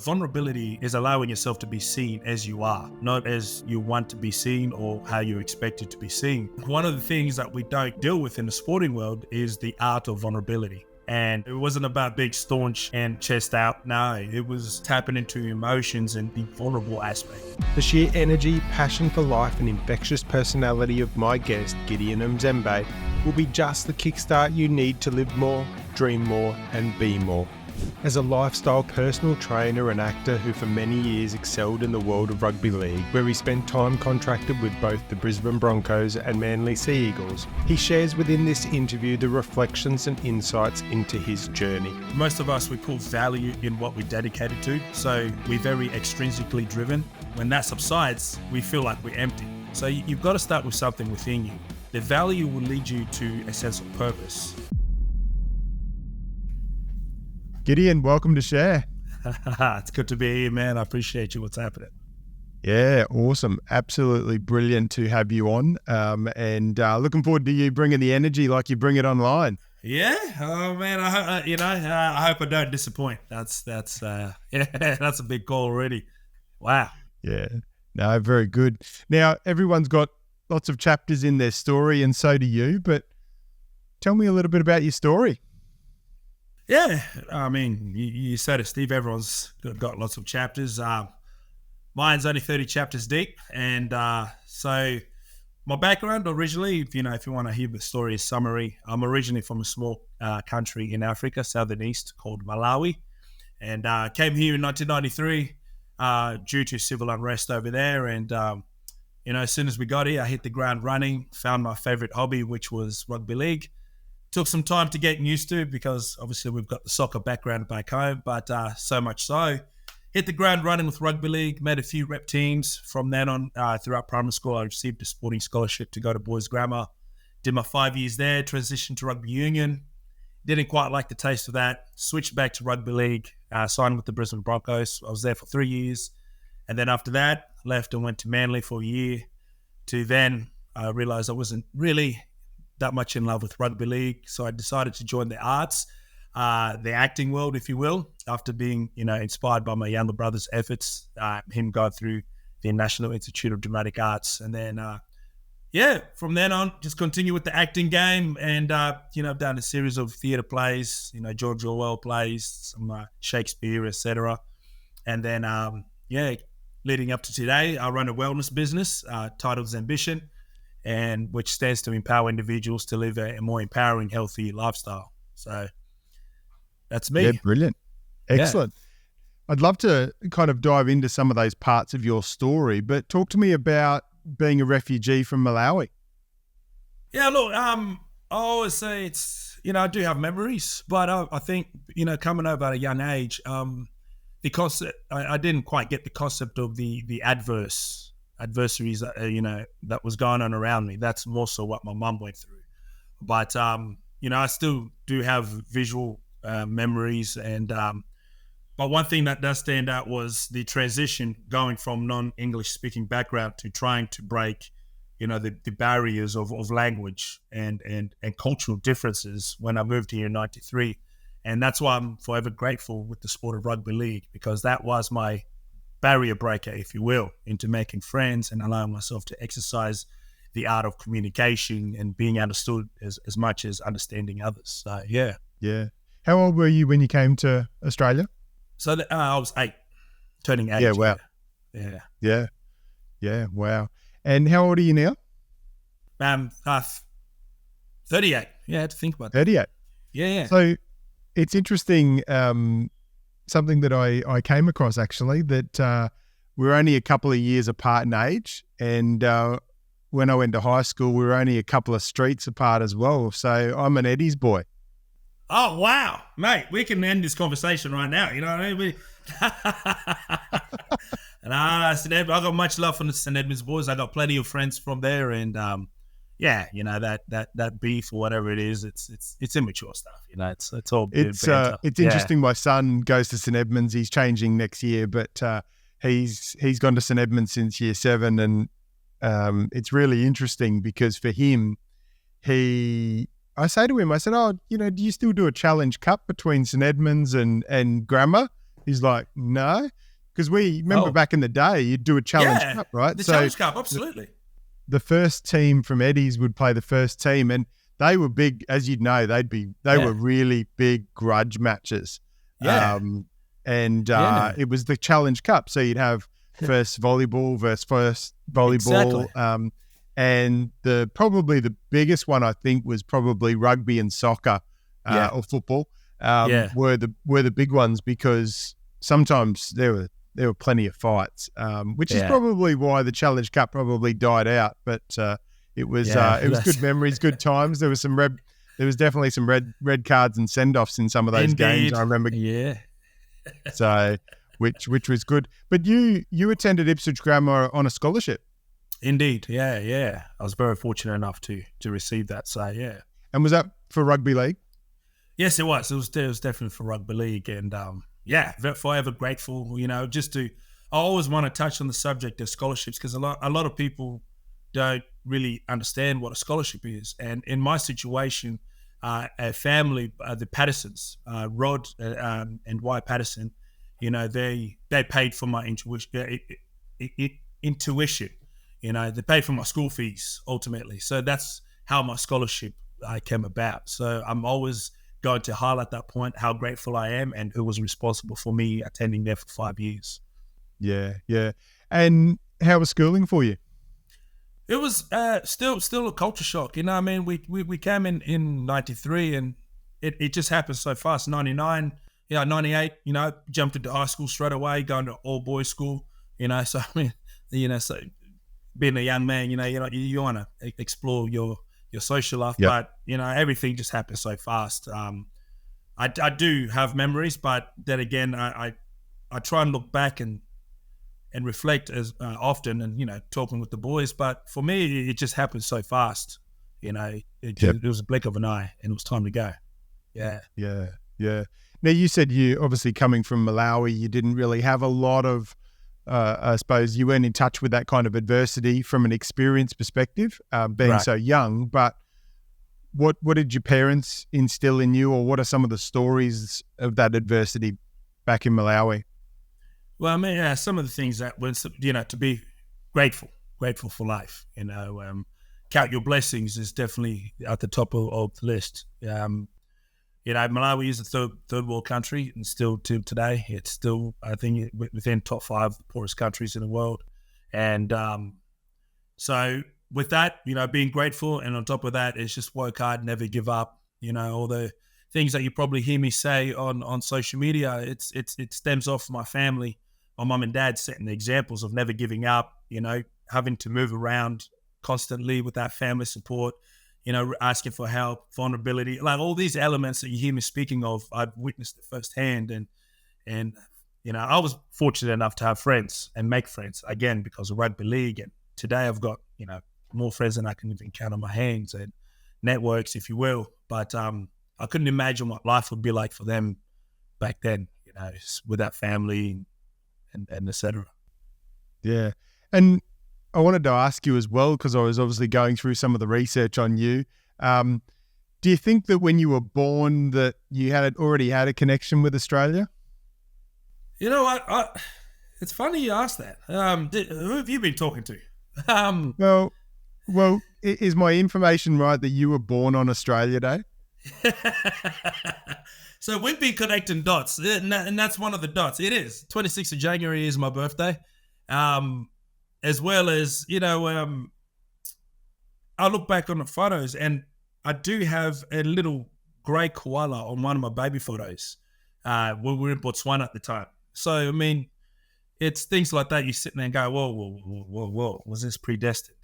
vulnerability is allowing yourself to be seen as you are, not as you want to be seen or how you're expected to be seen. One of the things that we don't deal with in the sporting world is the art of vulnerability. And it wasn't about being staunch and chest out. No, it was tapping into emotions and the vulnerable aspect. The sheer energy, passion for life and infectious personality of my guest, Gideon Mzembe, will be just the kickstart you need to live more, dream more and be more. As a lifestyle personal trainer and actor who for many years excelled in the world of rugby league, where he spent time contracted with both the Brisbane Broncos and Manly Sea Eagles, he shares within this interview the reflections and insights into his journey. Most of us, we pull value in what we're dedicated to, so we're very extrinsically driven. When that subsides, we feel like we're empty. So you've got to start with something within you. The value will lead you to a sense of purpose. Gideon, welcome to share. It's good to be here, man. I appreciate you. What's happening? Yeah, awesome. Absolutely brilliant to have you on. And looking forward to you bringing the energy like you bring it online. Yeah. Oh man. I hope I don't disappoint. That's a big goal already. Wow. Yeah. No, very good. Now, everyone's got lots of chapters in their story, and so do you. But tell me a little bit about your story. Yeah, I mean, you said it, Steve. Everyone's got lots of chapters. Mine's only 30 chapters deep, and so my background originally, if you want to hear the story summary, I'm originally from a small country in Africa, southern east, called Malawi, and came here in 1993 due to civil unrest over there. And as soon as we got here, I hit the ground running. Found my favorite hobby, which was rugby league. Took some time to get used to because obviously we've got the soccer background back home, but so much so, hit the ground running with rugby league, made a few rep teams. From then on, throughout primary school, I received a sporting scholarship to go to boys grammar. Did my 5 years there, transitioned to rugby union. Didn't quite like the taste of that. Switched back to rugby league, signed with the Brisbane Broncos. I was there for 3 years. And then after that, left and went to Manly for a year. To then I realised I wasn't really that much in love with rugby league, so I decided to join the arts, the acting world, if you will, after being inspired by my younger brother's efforts, him going through the National Institute of Dramatic Arts. And then from then on, just continue with the acting game. And I've done a series of theatre plays, George Orwell plays, some Shakespeare, etc. And then leading up to today, I run a wellness business titled ZEMBITION, and which stands to empower individuals to live a more empowering, healthy lifestyle. So that's me. Yeah, brilliant. Excellent. Yeah. I'd love to kind of dive into some of those parts of your story, but talk to me about being a refugee from Malawi. Yeah, look, I always say it's, I do have memories, but I think, coming over at a young age, because I didn't quite get the concept of the adversaries that was going on around me. That's more so what my mum went through. But I still do have visual memories, and but one thing that does stand out was the transition going from non-English speaking background to trying to break the barriers of language and cultural differences when I moved here in 93. And that's why I'm forever grateful with the sport of rugby league, because that was my barrier breaker, if you will, into making friends and allowing myself to exercise the art of communication and being understood as much as understanding others. So, yeah. Yeah. How old were you when you came to Australia? So I was 8, turning 8. Yeah, wow. Yeah. Yeah. Yeah, wow. And how old are you now? 38. Yeah, I had to think about that. 38. Yeah. So it's interesting, something that I came across actually, that we're only a couple of years apart in age, and when I went to high school we were only a couple of streets apart as well. So I'm an Eddie's boy. Oh wow, mate, we can end this conversation right now, you know what I mean? And I got much love from the St. Edmunds boys. I got plenty of friends from there, and that beef or whatever it is, it's immature stuff. It's all it's interesting. My son goes to St. Edmunds. He's changing next year, but he's gone to St. Edmunds since year 7, and it's really interesting because for him, I say to him, I said, do you still do a challenge cup between St. Edmunds and Grammar? He's like, no. Because we remember Oh, back in the day, you'd do a challenge yeah. cup, right? The So Challenge Cup, absolutely. the first team from Eddie's would play the first team, and they were big, as you'd know. They Yeah. were really big grudge matches, Yeah. and Yeah. it was the Challenge Cup. So you'd have first volleyball versus first volleyball, Exactly. and probably the biggest one I think was probably rugby and soccer Yeah. or football Yeah. were the big ones, because sometimes there were plenty of fights, which is Yeah. probably why the Challenge Cup probably died out. But it was good memories, good times. There was definitely some red cards and send offs in some of those games. Indeed. I remember. Yeah. So, which was good. But you attended Ipswich Grammar on a scholarship, Indeed. Yeah. Yeah. I was very fortunate enough to receive that. So yeah. and was that for rugby league? Yes, it was. It was definitely for rugby league, and yeah, forever grateful. I always want to touch on the subject of scholarships, because a lot of people don't really understand what a scholarship is. And in my situation, a family, the Pattersons, Rod and Y Patterson, they paid for my intuition. They paid for my school fees ultimately. So that's how my scholarship came about. So I'm always going to highlight that point, how grateful I am, and who was responsible for me attending there for 5 years. Yeah, yeah. And how was schooling for you? It was still a culture shock. I mean, we came in 93, and it just happened so fast. 99, 98, jumped into high school straight away, going to all boys school, so I mean, so being a young man, you want to explore your social life, Yep. but everything just happened so fast. I do have memories, but then again, I try and look back and reflect as often, and talking with the boys. But for me, it just happened so fast. It was a blink of an eye, and it was time to go. Yeah. Yeah, yeah. Now, you said you obviously coming from Malawi, you didn't really have a lot of, I suppose you weren't in touch with that kind of adversity from an experience perspective, being Right. so young. But what did your parents instill in you, or what are some of the stories of that adversity back in Malawi? Well, I mean, some of the things that was, to be grateful for life. Count your blessings is definitely at the top of the list. Malawi is a third world country, and still to today, it's still, I think, within top 5 poorest countries in the world. And so with that, being grateful, and on top of that, it's just work hard, never give up. All the things that you probably hear me say on social media, it stems off my family. My mum and dad setting the examples of never giving up, having to move around constantly with that family support, asking for help, vulnerability, like all these elements that you hear me speaking of, I've witnessed it firsthand. And I was fortunate enough to have friends and make friends, again, because of rugby league. And today I've got, more friends than I can even count on my hands, and networks, if you will. But I couldn't imagine what life would be like for them back then, with that family and et cetera. Yeah. And I wanted to ask you as well, because I was obviously going through some of the research on you. Do you think that when you were born that you already had a connection with Australia? You know what? It's funny you asked that. Who have you been talking to? Well, is my information right that you were born on Australia Day? So we've been connecting dots, and that's one of the dots. It is 26th of January is my birthday, as well as I look back on the photos, and I do have a little grey koala on one of my baby photos when we were in Botswana at the time. So I mean, it's things like that. You sit there and go, whoa, was this predestined?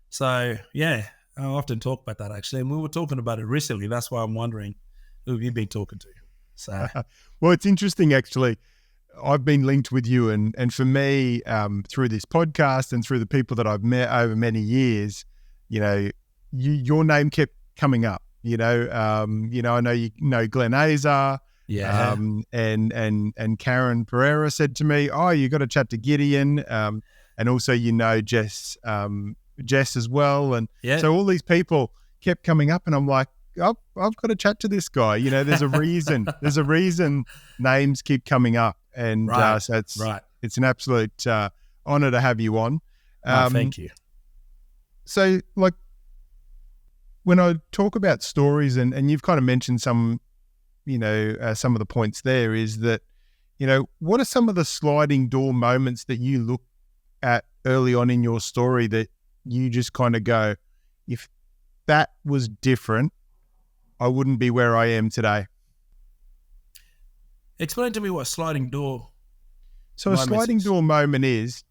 So yeah, I often talk about that actually, and we were talking about it recently. That's why I'm wondering who you've been talking to. So well, it's interesting actually. I've been linked with you, and for me, through this podcast and through the people that I've met over many years, your name kept coming up. I know you know Glenn Azar, yeah, and Karen Pereira said to me, "Oh, you got to chat to Gideon," and also Jess as well, and yeah. so all these people kept coming up, and I'm like, I've got to chat to this guy. You know, there's a reason. There's a reason names keep coming up, and Right, so right. it's an absolute honor to have you on. No, thank you. So, like, when I talk about stories, and you've kind of mentioned some, some of the points there, is that, what are some of the sliding door moments that you look at early on in your story that you just kind of go, if that was different, I wouldn't be where I am today? Explain to me what sliding door. So a sliding door moment is,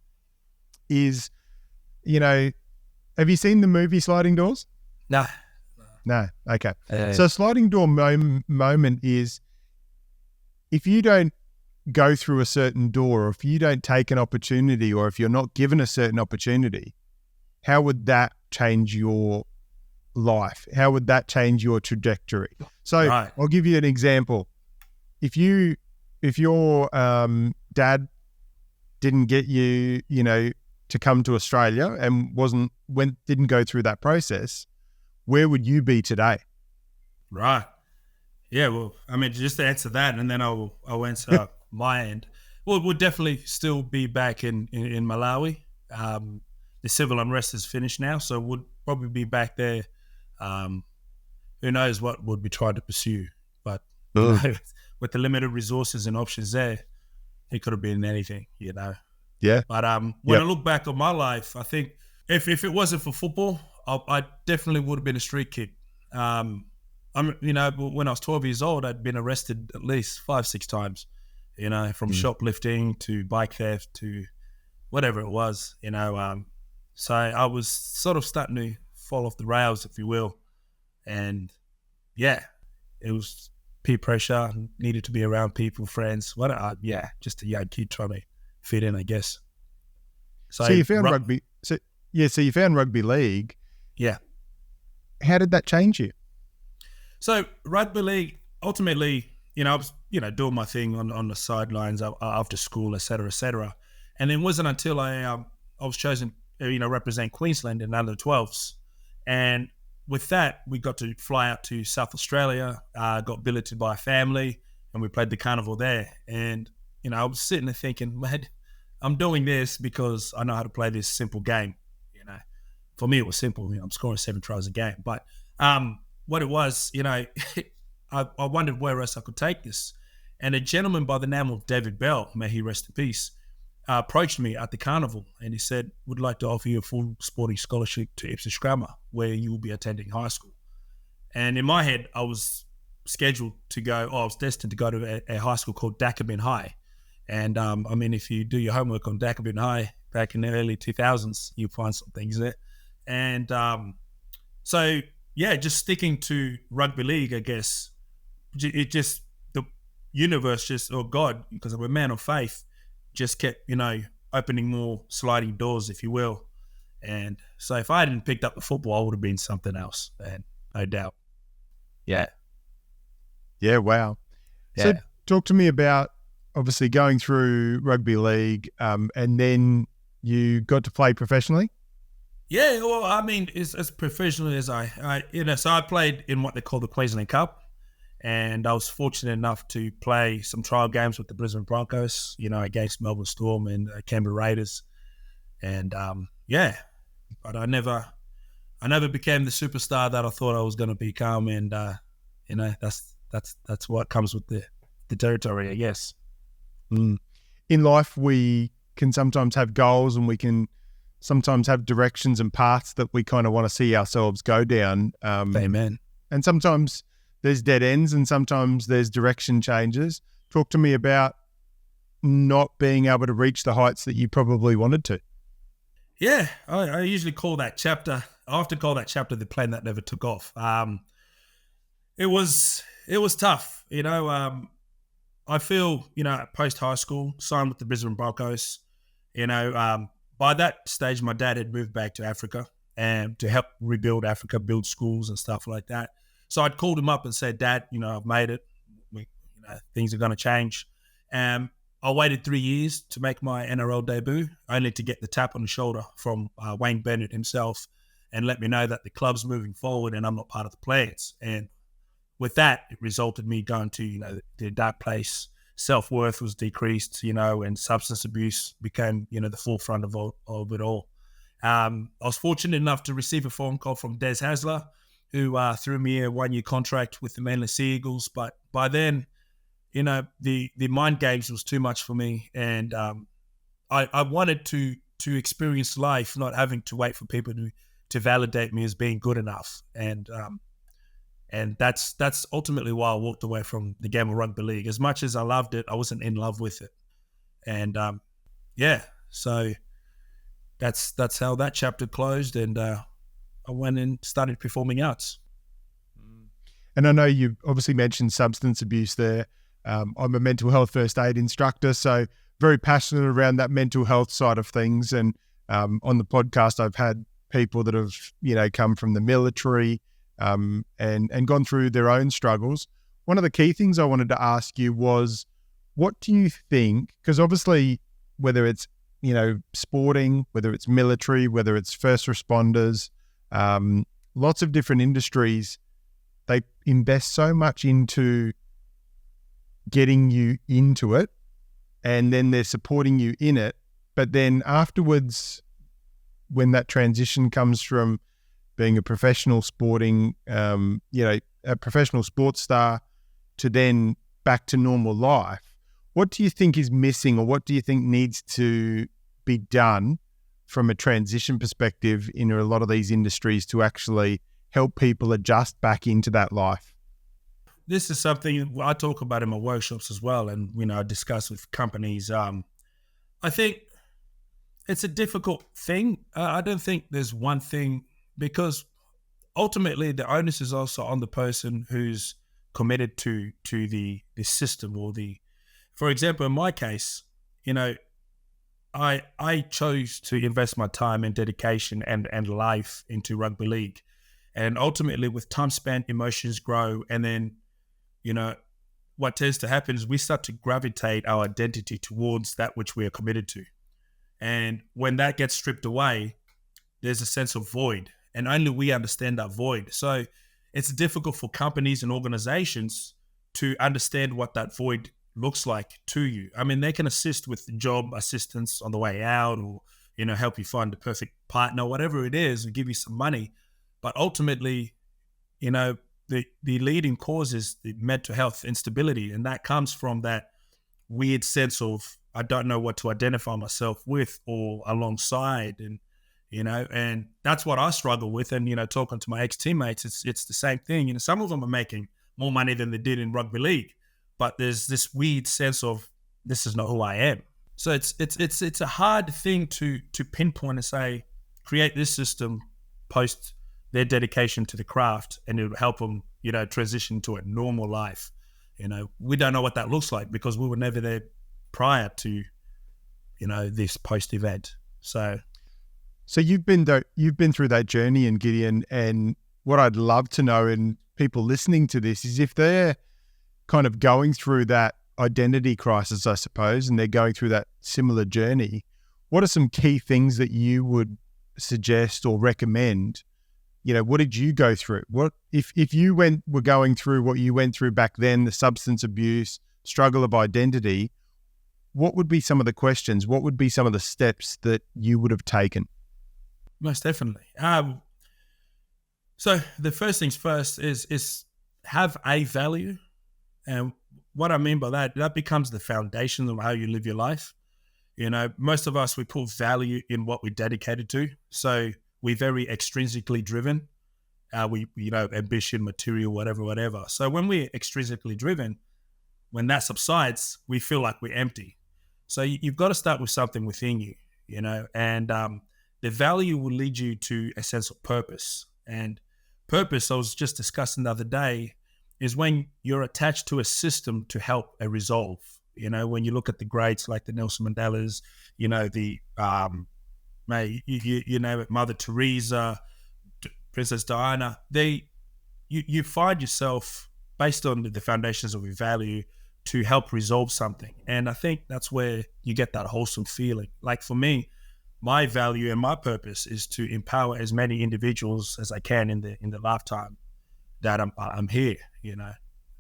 have you seen the movie Sliding Doors? Nah. No. Okay. So a sliding door moment is, if you don't go through a certain door, or if you don't take an opportunity, or if you're not given a certain opportunity, how would that change your life? How would that change your trajectory? So Right. I'll give you an example. If your dad didn't get you, to come to Australia and didn't go through that process, where would you be today? Right. Yeah, well, I mean, just to answer that, and then I'll answer my end. Well, we'll definitely still be back in Malawi. The civil unrest is finished now, so we'll probably be back there. Who knows what would be trying to pursue, but with the limited resources and options there, it could have been anything, Yeah. But when I look back on my life, I think if it wasn't for football, I definitely would have been a street kid. When I was 12 years old, I'd been arrested at least 5-6 times, from shoplifting to bike theft to whatever it was, So I was sort of starting to fall off the rails, if you will. And yeah, it was peer pressure, needed to be around people, friends. Just a young kid trying to fit in, I guess. So you found rugby. So you found rugby league. Yeah. How did that change you? So rugby league, ultimately, I was, doing my thing on the sidelines after school, et cetera. And it wasn't until I was chosen, represent Queensland in under 12s. And with that, we got to fly out to South Australia, got billeted by a family, and we played the carnival there. And, I was sitting there thinking, man, I'm doing this because I know how to play this simple game. For me, it was simple. I'm scoring 7 tries a game. But what it was, I wondered where else I could take this. And a gentleman by the name of David Bell, may he rest in peace, approached me at the carnival, and he said, would like to offer you a full sporting scholarship to Ipswich Grammar, where you will be attending high school. And in my head, I was scheduled to go, I was destined to go to a high school called Dacabin High. And if you do your homework on Dacabin High back in the early 2000s, you'll find some things there. And just sticking to rugby league, I guess, the universe or God, because I'm a man of faith, just kept, opening more sliding doors, if you will. And so if I hadn't picked up the football, I would have been something else, and no doubt. Yeah. Yeah, wow. Yeah. So talk to me about, obviously, going through rugby league, and then you got to play professionally? Yeah, well, as professionally as so I played in what they call the Queensland Cup, and I was fortunate enough to play some trial games with the Brisbane Broncos, against Melbourne Storm and Canberra Raiders. And but I never became the superstar that I thought I was going to become. And that's what comes with the territory, I guess. In life, we can sometimes have goals, and we can sometimes have directions and paths that we kind of want to see ourselves go down. Amen. And sometimes there's dead ends, and sometimes there's direction changes. Talk to me about not being able to reach the heights that you probably wanted to. Yeah, I usually call that chapter. I often call that chapter the plane that never took off. It was tough, I feel, post high school, signed with the Brisbane Broncos. By that stage, my dad had moved back to Africa and to help rebuild Africa, build schools and stuff like that. So I'd called him up and said, Dad, I've made it. Things are going to change. I waited 3 years to make my NRL debut, only to get the tap on the shoulder from Wayne Bennett himself. and let me know that the club's moving forward and I'm not part of the plans. And with that, it resulted me going to, the dark place. Self-worth was decreased, and substance abuse became, the forefront of it all. I was fortunate enough to receive a phone call from Des Hasler, who threw me a 1-year contract with the Manly Sea Eagles. But by then, the mind games was too much for me. And I wanted to experience life, not having to wait for people to validate me as being good enough. And that's ultimately why I walked away from the game of rugby league. As much as I loved it, I wasn't in love with it. And so that's how that chapter closed. And I went and started performing arts. And I know you obviously mentioned substance abuse there. I'm a mental health first aid instructor, so very passionate around that mental health side of things. And on the podcast, I've had people that have, come from the military and gone through their own struggles. One of the key things I wanted to ask you was, what do you think, because obviously whether it's, sporting, whether it's military, whether it's first responders, lots of different industries, they invest so much into getting you into it, and then they're supporting you in it. But then afterwards, when that transition comes from being a professional sporting, a professional sports star to then back to normal life, what do you think is missing, or what do you think needs to be done from a transition perspective in a lot of these industries to actually help people adjust back into that life? This is something I talk about in my workshops as well, and I discuss with companies. I think it's a difficult thing. I don't think there's one thing, because ultimately the onus is also on the person who's committed to the system, or for example, in my case, I chose to invest my time and dedication and life into rugby league, and ultimately with time spent, emotions grow, and then what tends to happen is we start to gravitate our identity towards that which we are committed to. And when that gets stripped away, there's a sense of void, and only we understand that void. So it's difficult for companies and organizations to understand what that void looks like to you. I mean, they can assist with job assistance on the way out, or, help you find the perfect partner, whatever it is, or give you some money. But ultimately, the leading cause is the mental health instability, and that comes from that weird sense of, I don't know what to identify myself with or alongside, and that's what I struggle with. And talking to my ex-teammates, it's the same thing. Some of them are making more money than they did in rugby league, but there's this weird sense of, this is not who I am. So it's a hard thing to pinpoint and say, create this system post their dedication to the craft, and it'll help them, transition to a normal life. We don't know what that looks like, because we were never there prior to, this post event. So you've been through that journey, and Gideon, and what I'd love to know, and people listening to this, is if they're kind of going through that identity crisis, I suppose, and they're going through that similar journey, what are some key things that you would suggest or recommend? What did you go through? What if you were going through what you went through back then, the substance abuse, struggle of identity, what would be some of the questions? What would be some of the steps that you would have taken? Most definitely. So the first things first is have a value. And what I mean by that becomes the foundation of how you live your life. Most of us, we put value in what we're dedicated to. So we're very extrinsically driven. Ambition, material, whatever. So when we're extrinsically driven, when that subsides, we feel like we're empty. So you've got to start with something within you, and the value will lead you to a sense of purpose. And purpose, I was just discussing the other day, is when you're attached to a system to help a resolve. When you look at the greats like the Nelson Mandelas, Mother Teresa, Princess Diana, you find yourself, based on the foundations of your value, to help resolve something. And I think that's where you get that wholesome feeling. Like for me, my value and my purpose is to empower as many individuals as I can in the lifetime that I'm here,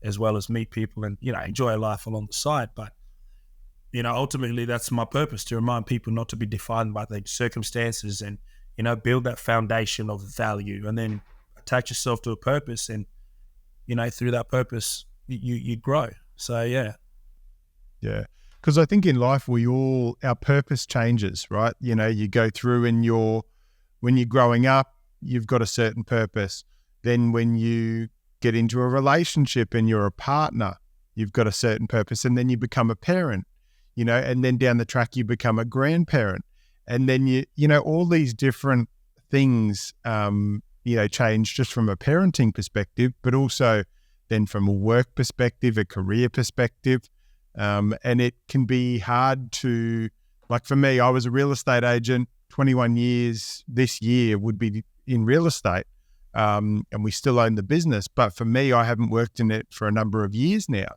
as well as meet people and, enjoy life along the side. But, ultimately that's my purpose, to remind people not to be defined by the circumstances and, build that foundation of value and then attach yourself to a purpose. And, through that purpose, you grow. So, yeah. Yeah. Because I think in life, our purpose changes, right? You go through and when you're growing up, you've got a certain purpose. Then when you get into a relationship and you're a partner, you've got a certain purpose. And then you become a parent, and then down the track, you become a grandparent. And then all these different things, change just from a parenting perspective, but also then from a work perspective, a career perspective. And it can be hard to, like for me, I was a real estate agent, 21 years this year would be in real estate. And we still own the business. But for me, I haven't worked in it for a number of years now.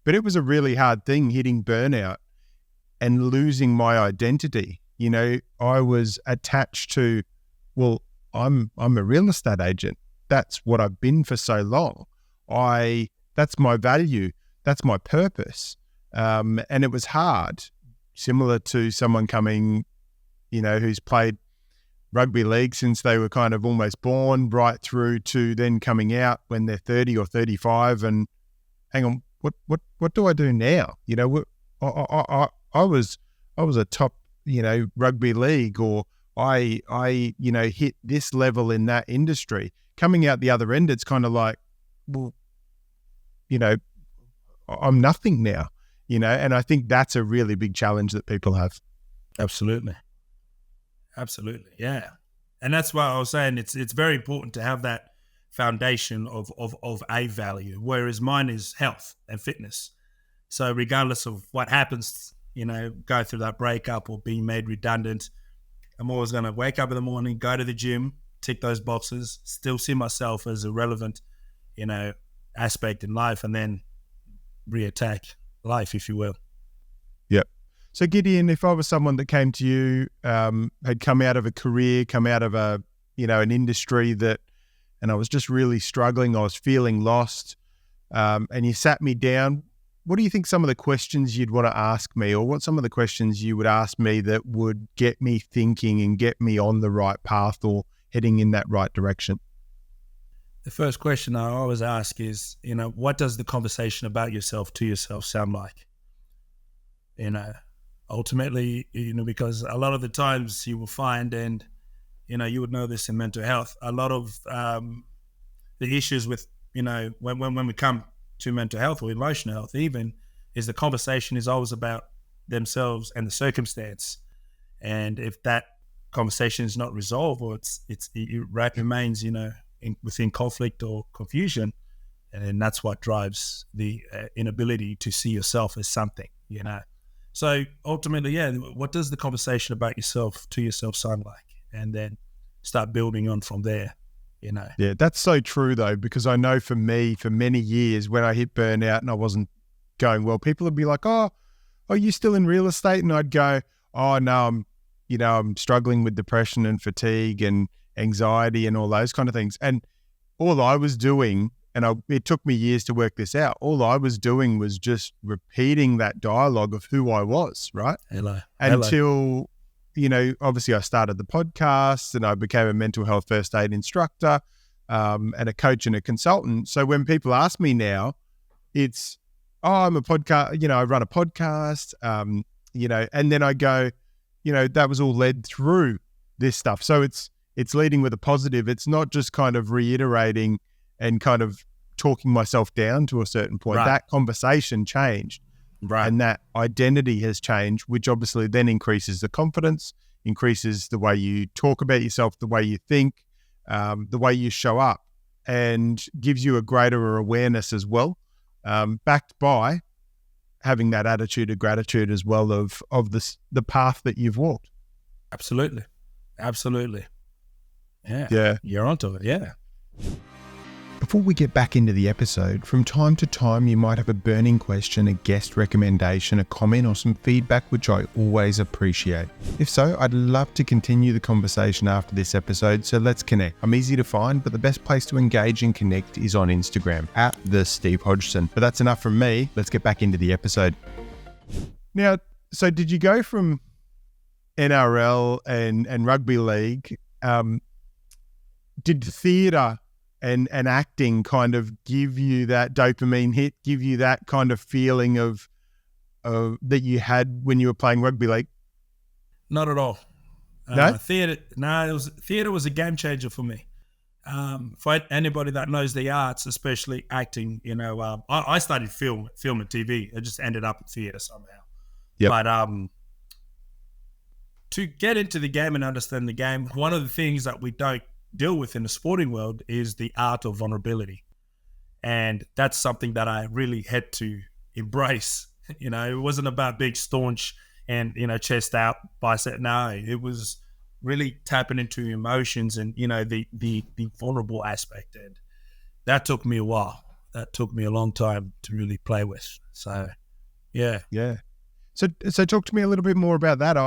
But it was a really hard thing, hitting burnout and losing my identity. I was attached to, well, I'm a real estate agent. That's what I've been for so long. That's my value. That's my purpose. And it was hard, similar to someone coming, who's played rugby league since they were kind of almost born, right through to then coming out when they're 30 or 35 and hang on, what do I do now? I was a top, rugby league, or I hit this level in that industry. Coming out the other end, it's kind of like, well, I'm nothing now, and I think that's a really big challenge that people have. Absolutely. Yeah. And that's why I was saying it's very important to have that foundation of a value, whereas mine is health and fitness. So regardless of what happens, go through that breakup or being made redundant, I'm always going to wake up in the morning, go to the gym, tick those boxes, still see myself as a relevant, aspect in life, and then reattack life, if you will. Yep. So Gideon, if I was someone that came to you, had come out of a career, come out of an industry and I was just really struggling, I was feeling lost, and you sat me down, what do you think some of the questions you'd want to ask me, or what some of the questions you would ask me that would get me thinking and get me on the right path or heading in that right direction? The first question I always ask is, what does the conversation about yourself to yourself sound like? Ultimately, because a lot of the times you will find, and, you would know this in mental health, a lot of the issues with, when we come to mental health or emotional health even, is the conversation is always about themselves and the circumstance. And if that conversation is not resolved, or it remains, within conflict or confusion, and that's what drives the inability to see yourself as something, So ultimately, yeah, what does the conversation about yourself to yourself sound like? And then start building on from there, Yeah, that's so true though, because I know for me, for many years when I hit burnout and I wasn't going well, people would be like, oh, are you still in real estate? And I'd go, oh no, I'm struggling with depression and fatigue and anxiety and all those kind of things. And all I was doing, and it took me years to work this out, all I was doing was just repeating that dialogue of who I was, right? Hello. Until, obviously I started the podcast and I became a mental health first aid instructor, and a coach and a consultant. So when people ask me now, it's, I'm a podcast, I run a podcast, and then I go, that was all led through this stuff. So it's leading with a positive. It's not just kind of reiterating and kind of talking myself down to a certain point. Right. That conversation changed. Right. And that identity has changed, which obviously then increases the confidence, increases the way you talk about yourself, the way you think, the way you show up, and gives you a greater awareness as well, backed by having that attitude of gratitude as well of the path that you've walked. Absolutely. Yeah. Yeah. You're onto it. Yeah. Before we get back into the episode, from time to time you might have a burning question, a guest recommendation, a comment or some feedback, which I always appreciate. If so, I'd love to continue the conversation after this episode, so let's connect. I'm easy to find, but the best place to engage and connect is on Instagram, @TheSteveHodgson. But that's enough from me. Let's get back into the episode. Now, so did you go from NRL and rugby league? Did theatre and acting kind of give you that dopamine hit, give you that kind of feeling of that you had when you were playing rugby league? Not at all. No? Theatre was a game changer for me. For anybody that knows the arts, especially acting, I studied film and TV. I just ended up in theatre somehow. Yep. But to get into the game and understand the game, one of the things that we don't deal with in the sporting world is the art of vulnerability. And that's something that I really had to embrace. It wasn't about big staunch and, chest out, bicep. No, it was really tapping into emotions and, the vulnerable aspect. And that took me a while. That took me a long time to really play with. So, yeah. Yeah. So talk to me a little bit more about that.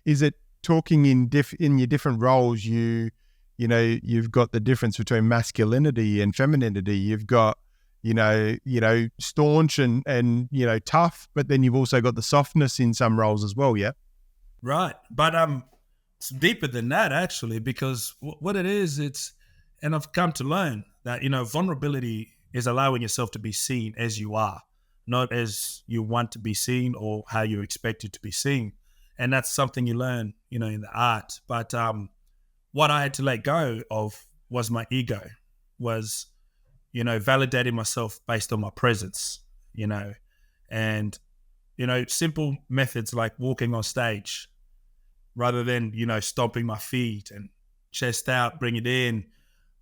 Is it talking in your different roles? You've got the difference between masculinity and femininity. You've got, staunch and tough, but then you've also got the softness in some roles as well. Yeah. Right. But it's deeper than that actually, because what it is, and I've come to learn that, vulnerability is allowing yourself to be seen as you are, not as you want to be seen or how you're expected to be seen. And that's something you learn, in the art. But, what I had to let go of was my ego, was, validating myself based on my presence, and, simple methods like walking on stage rather than, stomping my feet and chest out, bring it in,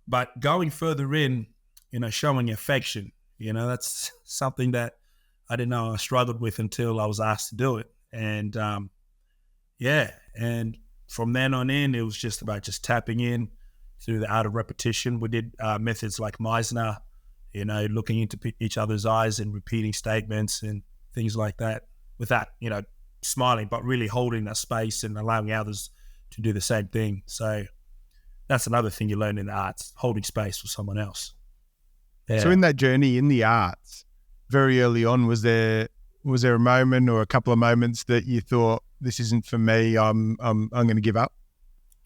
but going further in, showing affection, that's something that I didn't know I struggled with until I was asked to do it. And, and from then on in, it was just about just tapping in through the art of repetition. We did methods like Meisner, looking into each other's eyes and repeating statements and things like that without, smiling, but really holding that space and allowing others to do the same thing. So that's another thing you learn in the arts, holding space for someone else. Yeah. So in that journey in the arts, very early on, was there a moment or a couple of moments that you thought, this isn't for me, I'm going to give up?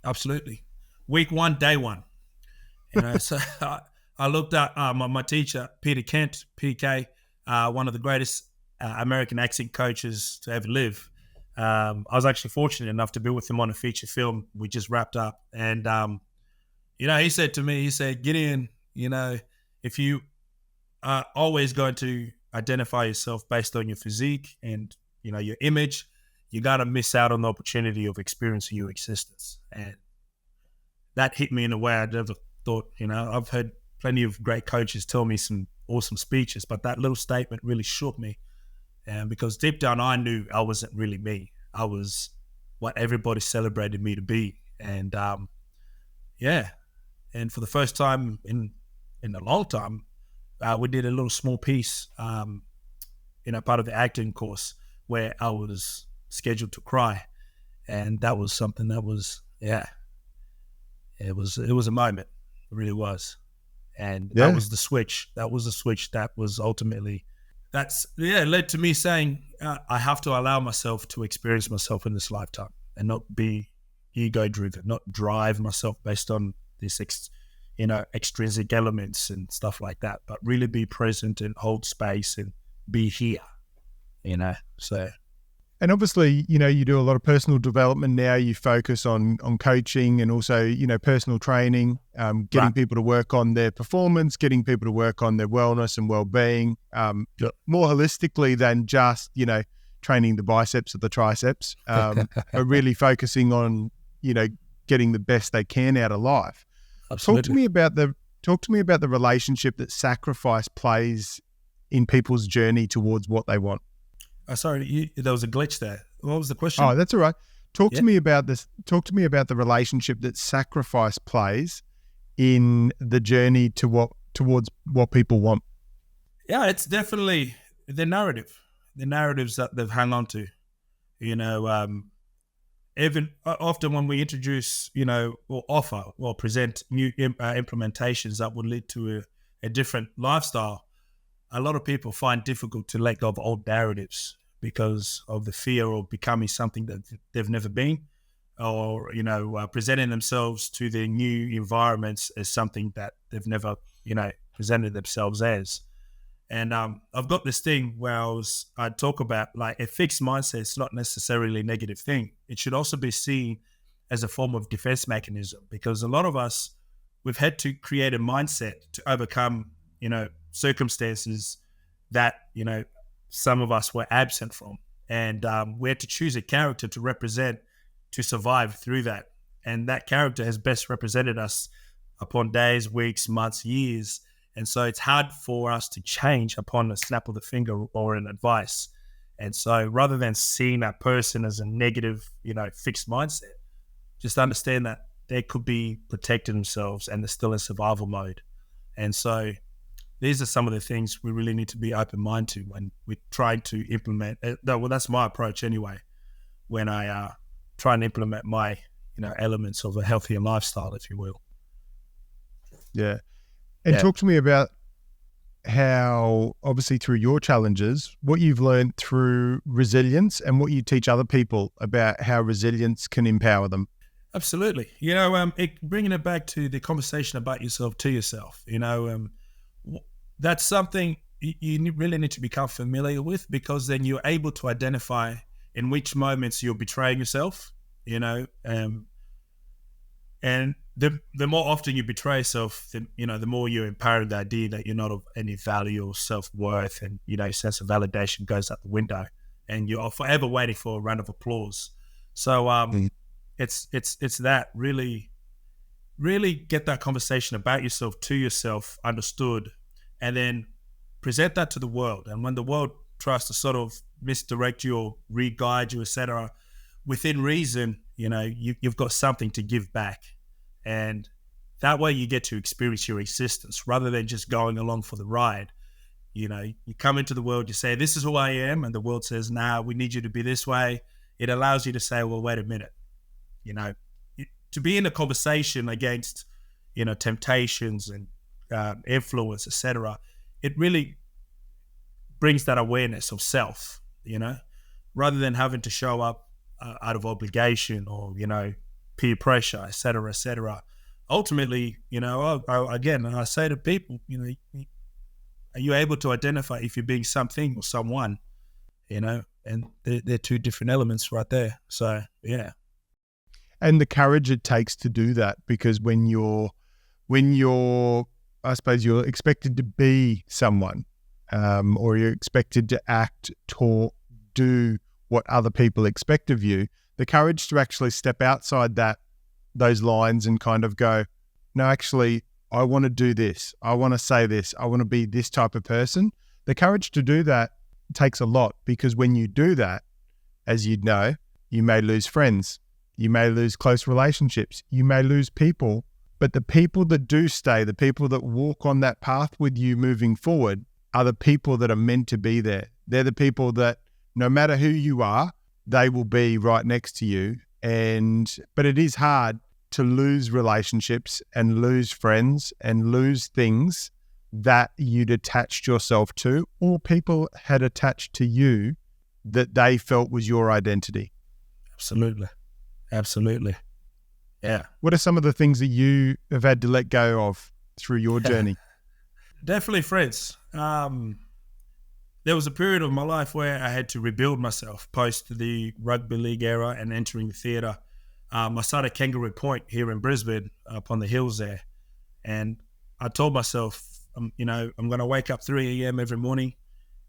Absolutely. Week 1, day 1. So I looked at my teacher, Peter Kent, PK, one of the greatest American acting coaches to ever live. I was actually fortunate enough to be with him on a feature film we just wrapped up. And, he said to me, Gideon, if you are always going to identify yourself based on your physique and, your image, you got to miss out on the opportunity of experiencing your existence. And that hit me in a way I never thought. I've heard plenty of great coaches tell me some awesome speeches, but that little statement really shook me. And because deep down, I knew I wasn't really me. I was what everybody celebrated me to be. And and for the first time in a long time, we did a little small piece, part of the acting course where I was scheduled to cry. And that was something that was, it was a moment. It really was. And that was the switch. That was the switch that was ultimately, led to me saying, I have to allow myself to experience myself in this lifetime and not be ego driven, not drive myself based on this, extrinsic elements and stuff like that, but really be present and hold space and be here, so. And obviously, you do a lot of personal development now. You focus on coaching and also, personal training, getting people to work on their performance, getting people to work on their wellness and well-being, more holistically than just, training the biceps or the triceps, but really focusing on, getting the best they can out of life. Absolutely. Talk to me about the relationship that sacrifice plays in people's journey towards what they want. Sorry, there was a glitch there. What was the question? Oh, that's all right. Talk to me about this. Talk to me about the relationship that sacrifice plays in the journey to towards what people want? Yeah, it's definitely the narratives that they've hung on to. You know, even often when we introduce, or offer or present new implementations that would lead to a different lifestyle, a lot of people find difficult to let go of old narratives because of the fear of becoming something that they've never been, or presenting themselves to their new environments as something that they've never presented themselves as. And I've got this thing where I talk about, like, a fixed mindset is not necessarily a negative thing. It should also be seen as a form of defense mechanism, because a lot of us, we've had to create a mindset to overcome circumstances that some of us were absent from, and we had to choose a character to represent, to survive through that. And that character has best represented us upon days, weeks, months, years. And so it's hard for us to change upon a snap of the finger or an advice. And so rather than seeing that person as a negative, fixed mindset, just understand that they could be protecting themselves and they're still in survival mode. And so these are some of the things we really need to be open-minded to when we're trying to implement. Well, that's my approach anyway, when I try and implement my, elements of a healthier lifestyle, if you will. Yeah. And talk to me about how, obviously through your challenges, what you've learned through resilience and what you teach other people about how resilience can empower them. Absolutely. Bringing it back to the conversation about yourself to yourself, that's something you really need to become familiar with, because then you're able to identify in which moments you're betraying yourself, and the more often you betray yourself, the more you're empowering the idea that you're not of any value or self-worth, and sense of validation goes out the window, and you're forever waiting for a round of applause. So it's that really get that conversation about yourself to yourself understood, and then present that to the world. And when the world tries to sort of misdirect you or re-guide you, etc., within reason, you've got something to give back. And that way you get to experience your existence rather than just going along for the ride. You come into the world, you say, this is who I am. And the world says, nah, we need you to be this way. It allows you to say, well, wait a minute, to be in a conversation against, temptations and influence, etc. It really brings that awareness of self, rather than having to show up out of obligation or, peer pressure, et cetera, et cetera. Ultimately, I say to people, are you able to identify if you're being something or someone, and they're two different elements right there. So, yeah. And the courage it takes to do that, because when you're, I suppose you're expected to be someone, or you're expected to act, talk, do what other people expect of you, the courage to actually step outside those lines and kind of go, no, actually, I want to do this. I want to say this. I want to be this type of person. The courage to do that takes a lot, because when you do that, as you'd know, you may lose friends. You may lose close relationships. You may lose people. But the people that do stay, the people that walk on that path with you moving forward, are the people that are meant to be there. They're the people that, no matter who you are, they will be right next to you. But it is hard to lose relationships and lose friends and lose things that you'd attached yourself to, or people had attached to you that they felt was your identity. Absolutely. Yeah. What are some of the things that you have had to let go of through your journey? Definitely friends. There was a period of my life where I had to rebuild myself post the rugby league era and entering the theatre. I started Kangaroo Point here in Brisbane, up on the hills there. And I told myself, I'm going to wake up 3 a.m. every morning.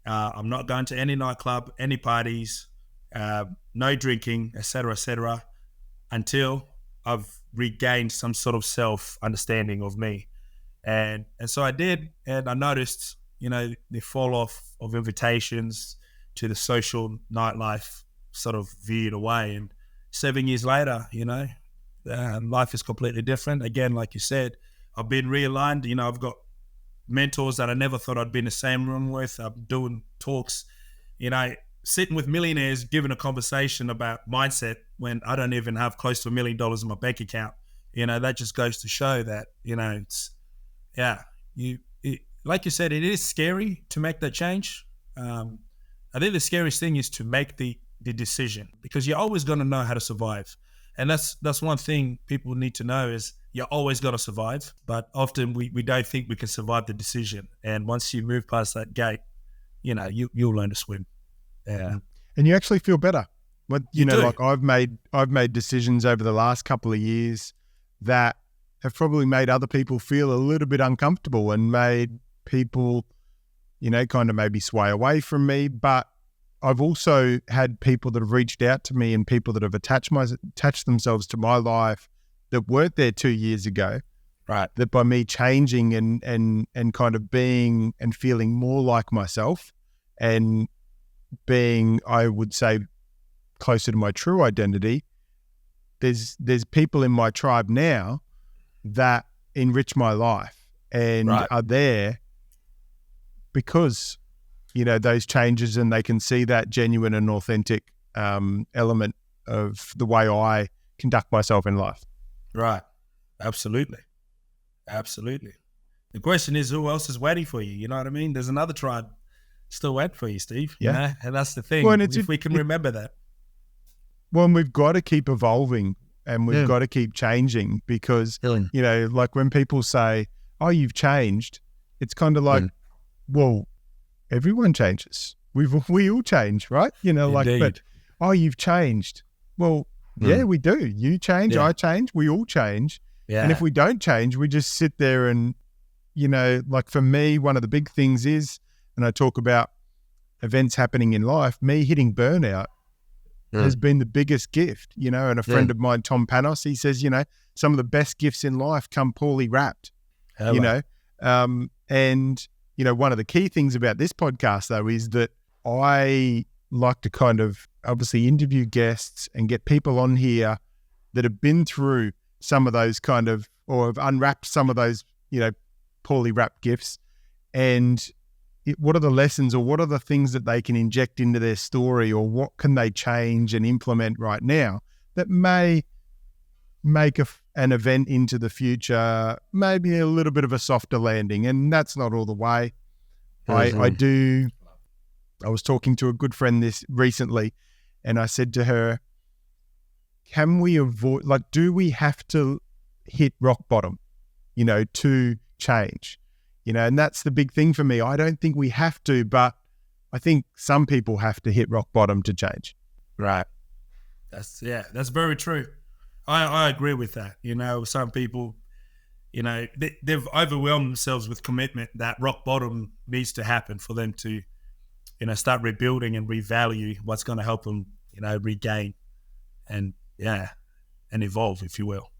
I'm not going to any nightclub, any parties, no drinking, et cetera, until I've regained some sort of self-understanding of me. And so I did, and I noticed, the fall off of invitations to the social nightlife sort of veered away. And 7 years later, life is completely different. Again, like you said, I've been realigned. I've got mentors that I never thought I'd be in the same room with. I'm doing talks, sitting with millionaires, giving a conversation about mindset when I don't even have close to $1 million in my bank account. That just goes to show that, it's, like you said, it is scary to make that change. I think the scariest thing is to make the decision, because you're always going to know how to survive. And that's one thing people need to know is you're always going to survive, but often we don't think we can survive the decision. And once you move past that gate, you'll learn to swim. Yeah. And you actually feel better. But You do. like I've made decisions over the last couple of years that have probably made other people feel a little bit uncomfortable and made people, kind of maybe sway away from me. But I've also had people that have reached out to me and people that have attached themselves to my life that weren't there 2 years ago. Right. That by me changing and kind of being and feeling more like myself and being, I would say, closer to my true identity, there's people in my tribe now that enrich my life and are there because, those changes, and they can see that genuine and authentic element of the way I conduct myself in life. Right. Absolutely. Absolutely. The question is, who else is waiting for you? You know what I mean? There's another tribe still waiting for you, Steve. Yeah. And that's the thing. Well, if we can remember that. Well, and we've got to keep evolving and we've got to keep changing because, like when people say, oh, you've changed, it's kind of like, well, everyone changes. We all change, right? But, oh, you've changed. Well, yeah, we do. You change, I change, we all change. Yeah. And if we don't change, we just sit there and, like for me, one of the big things is, and I talk about events happening in life, me hitting burnout has been the biggest gift, and a friend of mine, Tom Panos, he says, some of the best gifts in life come poorly wrapped, and, one of the key things about this podcast though, is that I like to kind of obviously interview guests and get people on here that have been through some of those kind of, or have unwrapped some of those, poorly wrapped gifts, and what are the lessons or what are the things that they can inject into their story, or what can they change and implement right now that may make an event into the future maybe a little bit of a softer landing. And that's not all the way. I was talking to a good friend this recently, and I said to her, can we avoid, do we have to hit rock bottom, to change? And that's the big thing for me. I don't think we have to, but I think some people have to hit rock bottom to change. Right. That's very true. I agree with that. Some people, they've overwhelmed themselves with commitment that rock bottom needs to happen for them to, start rebuilding and revalue what's going to help them, regain and evolve, if you will.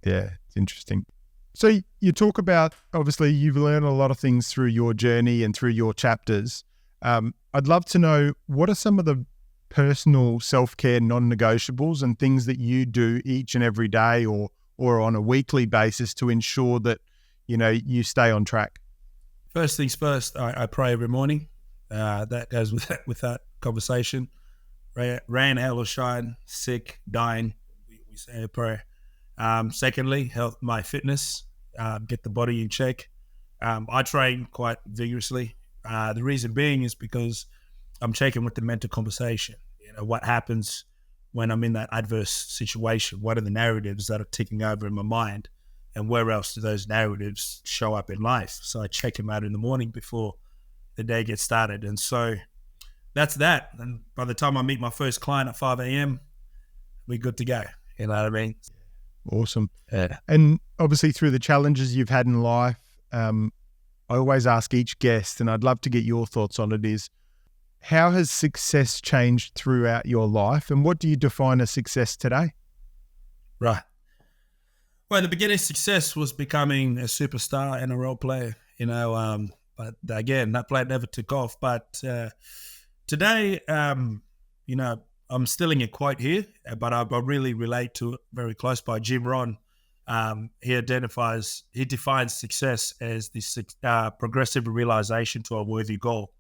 Yeah, it's interesting. So you talk about, obviously, you've learned a lot of things through your journey and through your chapters. I'd love to know, what are some of the personal self-care non-negotiables and things that you do each and every day or on a weekly basis to ensure that, you stay on track? First things first, I pray every morning. That goes with that conversation. Rain, hail or shine, sick, dying, we say a prayer. Secondly, health, my fitness, get the body in check. I train quite vigorously. The reason being is because I'm checking with the mental conversation. What happens when I'm in that adverse situation? What are the narratives that are ticking over in my mind? And where else do those narratives show up in life? So I check them out in the morning before the day gets started. And so that's that. And by the time I meet my first client at 5 a.m., we're good to go. You know what I mean? Awesome. Yeah. And obviously through the challenges you've had in life, I always ask each guest, and I'd love to get your thoughts on it, is how has success changed throughout your life, and what do you define as success today? Right. Well, in the beginning, success was becoming a superstar NRL player, but again, that play never took off. But today, I'm stealing a quote here, but I really relate to it very close by Jim Rohn. he defines success as this progressive realization to a worthy goal.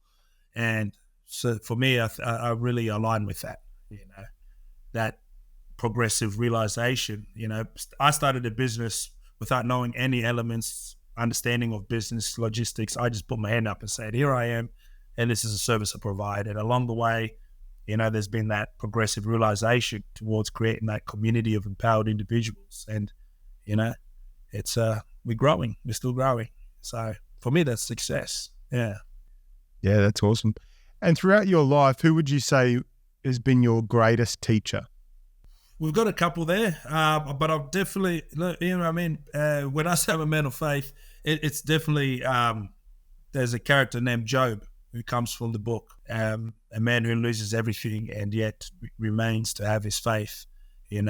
And so for me, I really align with that, that progressive realization. I started a business without knowing any elements, understanding of business logistics. I just put my hand up and said, here I am, and this is a service I provide. And along the way, there's been that progressive realization towards creating that community of empowered individuals. And, it's, we're growing, we're still growing. So for me, that's success. Yeah. Yeah, that's awesome. And throughout your life, who would you say has been your greatest teacher? We've got a couple there, but I'll definitely, when I say I'm a man of faith, it's definitely, there's a character named Job who comes from the book, a man who loses everything and yet remains to have his faith, and,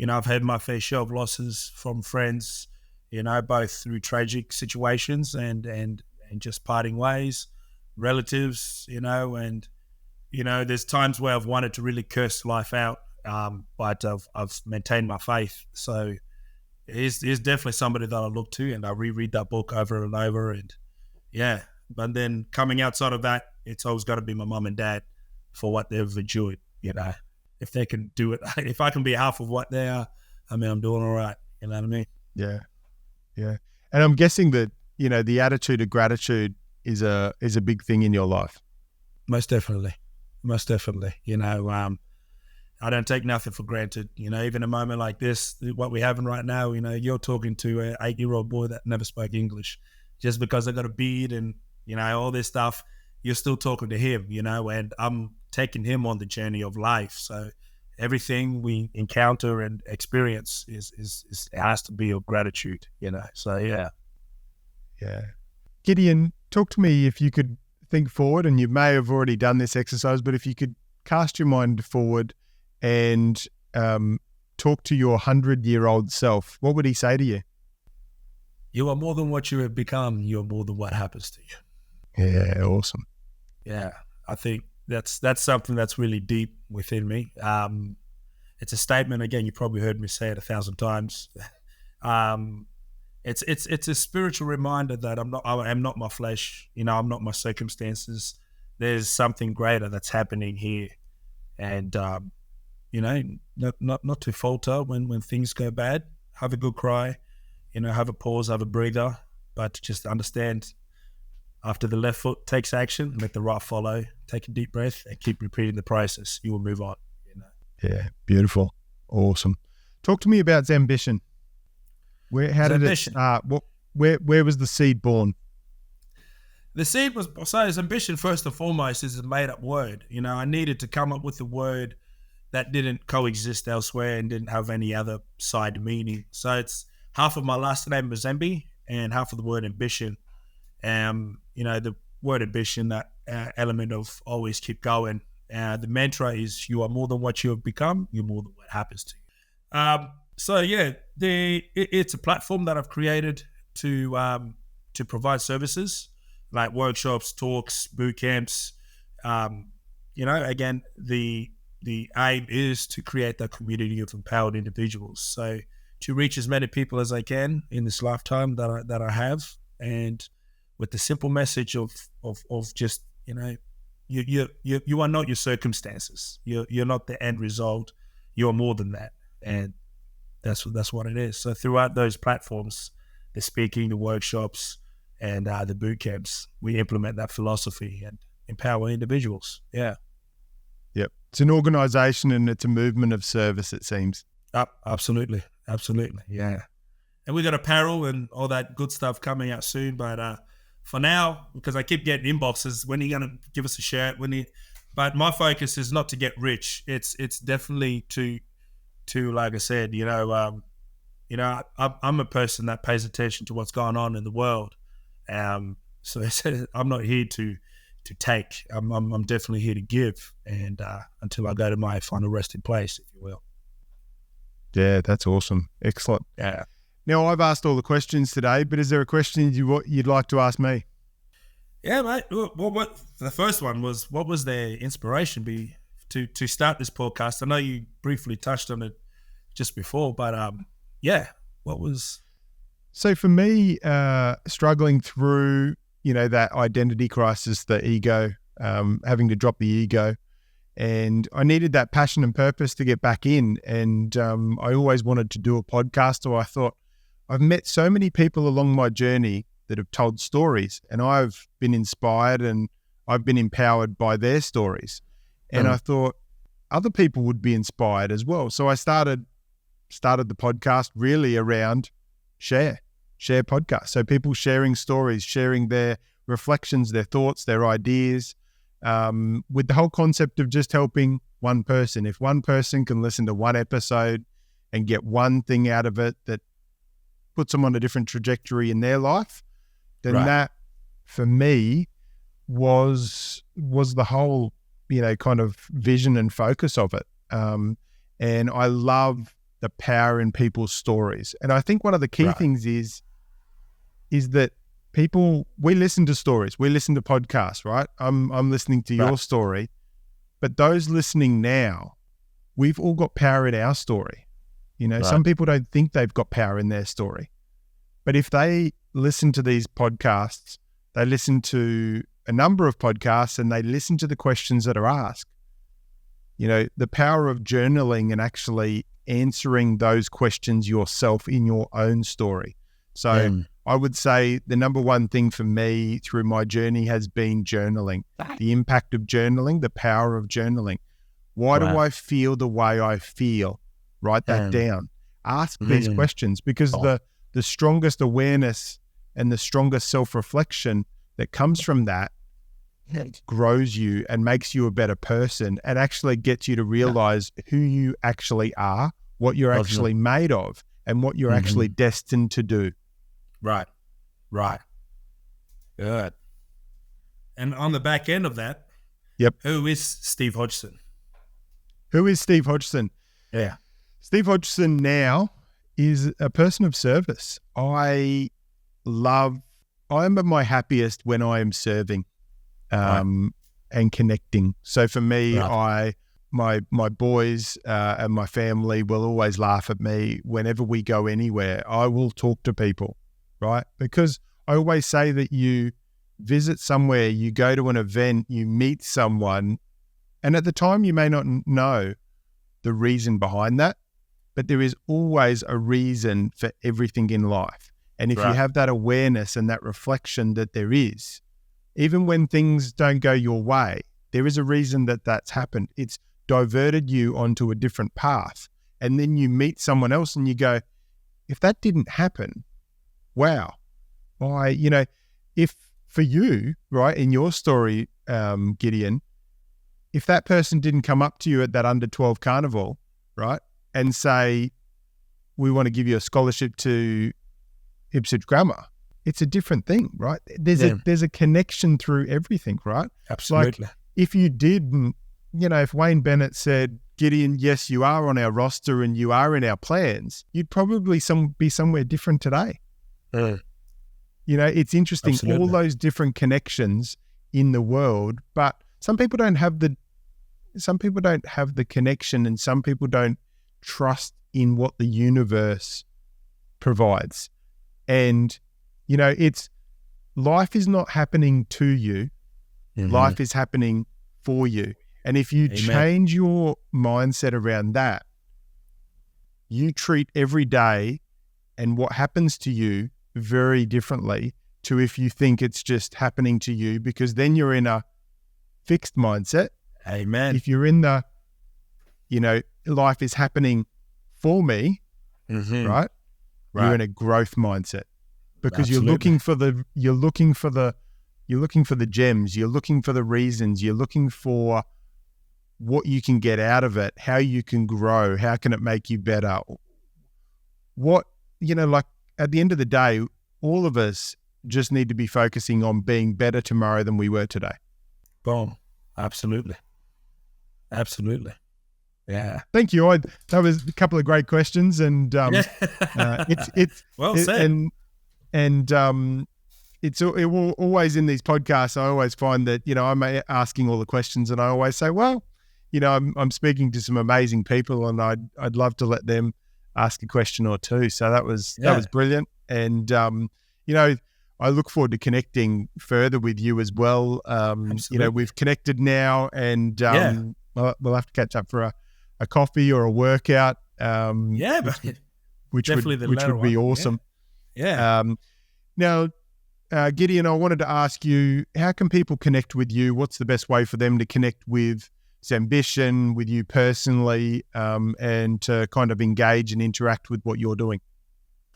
I've had my fair share of losses from friends, both through tragic situations and just parting ways, relatives, and, there's times where I've wanted to really curse life out, but I've maintained my faith. So he's definitely somebody that I look to, and I reread that book over and over. And yeah, but then coming outside of that, it's always got to be my mum and dad for what they've enjoyed. If they can do it, if I can be half of what they are, I'm doing all right. You know what I mean? Yeah, yeah. And I'm guessing that the attitude of gratitude is a big thing in your life. Most definitely. I don't take nothing for granted. Even a moment like this, what we're having right now, you're talking to an 8-year-old boy that never spoke English. Just because I got a beard and, all this stuff, you're still talking to him, and I'm taking him on the journey of life. So everything we encounter and experience is it has to be of gratitude, So yeah. Yeah. Gideon, talk to me, if you could think forward, and you may have already done this exercise, but if you could cast your mind forward and talk to your 100-year-old self, what would he say to you? You are more than what you have become. You're more than what happens to you. Yeah, awesome. Yeah, I think that's something that's really deep within me. It's a statement. Again, you probably heard me say it 1,000 times. It's a spiritual reminder that I am not my flesh. I'm not my circumstances. There's something greater that's happening here, and not to falter when things go bad. Have a good cry, have a pause, have a breather, but just understand. After the left foot takes action, let the right follow. Take a deep breath and keep repeating the process. You will move on. Yeah, beautiful, awesome. Talk to me about ZEMBITION. How did it start? Where was the seed born? The seed was, so ZEMBITION first and foremost is a made up word. I needed to come up with a word that didn't coexist elsewhere and didn't have any other side meaning. So it's half of my last name Mzembe and half of the word ambition. The word ambition, that element of always keep going. The mantra is, you are more than what you have become, you're more than what happens to you. So yeah, it's a platform that I've created to provide services like workshops, talks, boot camps. Again, the aim is to create that community of empowered individuals. So to reach as many people as I can in this lifetime that I have, and with the simple message of just, you are not your circumstances. You're not the end result. You're more than that, and that's what it is. So throughout those platforms, the speaking, the workshops, and the boot camps, we implement that philosophy and empower individuals. Yeah. Yep. It's an organization and it's a movement of service, it seems. Absolutely. Yeah. And we got apparel and all that good stuff coming out soon. But for now, because I keep getting inboxes, when are you going to give us a shirt? But my focus is not to get rich. It's definitely to like I said, I'm a person that pays attention to what's going on in the world. So I'm not here to take. I'm definitely here to give, and until I go to my final resting place, if you will. Yeah, that's awesome. Excellent. Yeah. Now, I've asked all the questions today, but is there a question you'd like to ask me? Yeah, mate. What the first one was, what was their inspiration to start this podcast? I know you briefly touched on it just before, but yeah, what was So for me, struggling through, that identity crisis, the ego, having to drop the ego, and I needed that passion and purpose to get back in. And I always wanted to do a podcast. So I thought, I've met so many people along my journey that have told stories, and I've been inspired and I've been empowered by their stories. And I thought other people would be inspired as well. So I started the podcast really around share podcast. So people sharing stories, sharing their reflections, their thoughts, their ideas, with the whole concept of just helping one person. If one person can listen to one episode and get one thing out of it that puts them on a different trajectory in their life, then that for me was the whole, kind of vision and focus of it. And I love the power in people's stories. And I think one of the key things is that we listen to stories, we listen to podcasts, right? I'm listening to your story, but those listening now, we've all got power in our story. Some people don't think they've got power in their story, but if they listen to these podcasts, they listen to a number of podcasts and they listen to the questions that are asked, the power of journaling and actually answering those questions yourself in your own story. So I would say the number one thing for me through my journey has been journaling, the impact of journaling, the power of journaling. Why do I feel the way I feel? Write that down. Ask these questions, because the strongest awareness and the strongest self-reflection that comes from that grows you and makes you a better person and actually gets you to realize who you actually are, what you're actually made of, and what you're actually destined to do. Right. Good. And on the back end of that, who is Steve Hodgson? Who is Steve Hodgson? Yeah. Steve Hodgson now is a person of service. I am at my happiest when I am serving and connecting. So for me, my boys and my family will always laugh at me whenever we go anywhere. I will talk to people, right? Because I always say that you visit somewhere, you go to an event, you meet someone, and at the time you may not know the reason behind that, but there is always a reason for everything in life. And if you have that awareness and that reflection that there is, even when things don't go your way, there is a reason that that's happened. It's diverted you onto a different path. And then you meet someone else and you go, if that didn't happen, wow. If for you, right, in your story, Gideon, if that person didn't come up to you at that under 12 carnival, right, and say, we want to give you a scholarship to Ipswich Grammar, it's a different thing, right? There's a connection through everything, right? Absolutely. Like if you did, if Wayne Bennett said, Gideon, yes, you are on our roster and you are in our plans, you'd probably be somewhere different today. It's interesting, all those different connections in the world, but some people don't have the connection, and some people don't trust in what the universe provides. And, life is not happening to you. Life is happening for you. And if you change your mindset around that, you treat every day and what happens to you very differently to if you think it's just happening to you, because then you're in a fixed mindset. Amen. If you're in the, life is happening for me, right? You're in a growth mindset, because you're looking for the gems, you're looking for the reasons, you're looking for what you can get out of it, how you can grow, how can it make you better? Like at the end of the day, all of us just need to be focusing on being better tomorrow than we were today. Boom. Absolutely. Yeah. Thank you. That was a couple of great questions, and it's well said. It will always in these podcasts, I always find that I'm asking all the questions, and I always say, well, I'm speaking to some amazing people, and I'd love to let them ask a question or two. So that was brilliant. And, I look forward to connecting further with you as well. We've connected now, and we'll have to catch up for a coffee or a workout. Which would be awesome. Now, Gideon, I wanted to ask you, how can people connect with you? What's the best way for them to connect with Zembition, with you personally, and to kind of engage and interact with what you're doing?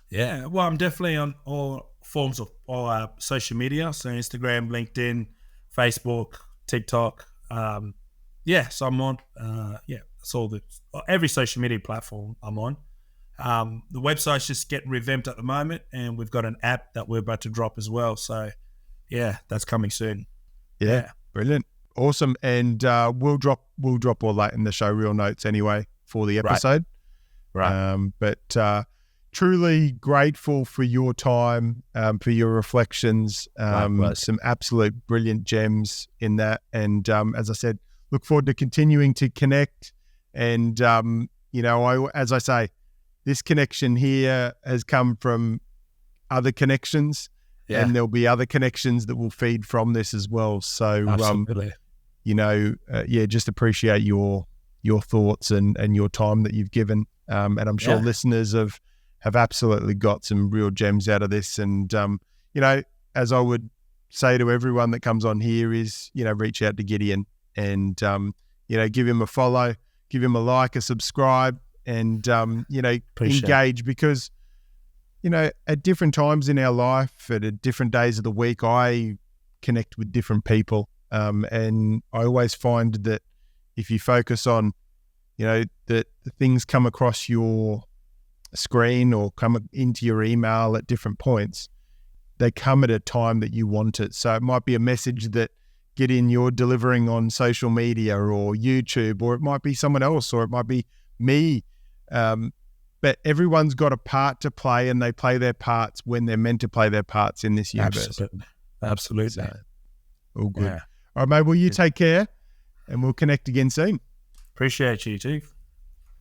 Yeah, well, I'm definitely on all forms of all social media, so Instagram, LinkedIn, Facebook, TikTok. So I'm on. That's all every social media platform I'm on. The website's just getting revamped at the moment, and we've got an app that we're about to drop as well. So, that's coming soon. Yeah, brilliant, awesome, and we'll drop all that in the show reel notes anyway for the episode. Right. But truly grateful for your time, for your reflections. Some absolute brilliant gems in that, and as I said, look forward to continuing to connect. And as I say, this connection here has come from other connections, and there'll be other connections that will feed from this as well. So, just appreciate your thoughts and your time that you've given. And I'm sure listeners have absolutely got some real gems out of this. And, as I would say to everyone that comes on here is, reach out to Gideon and, give him a follow, give him a like, a subscribe, and, engage, because, at different times in our life, at different days of the week, I connect with different people. And I always find that if you focus on, that things come across your screen or come into your email at different points, they come at a time that you want it. So it might be a message that you're delivering on social media or YouTube, or it might be someone else, or it might be me. But everyone's got a part to play, and they play their parts when they're meant to play their parts in this universe. Absolutely. So, all good. All right, mate. Well, you take care, and we'll connect again soon. Appreciate you, Chief.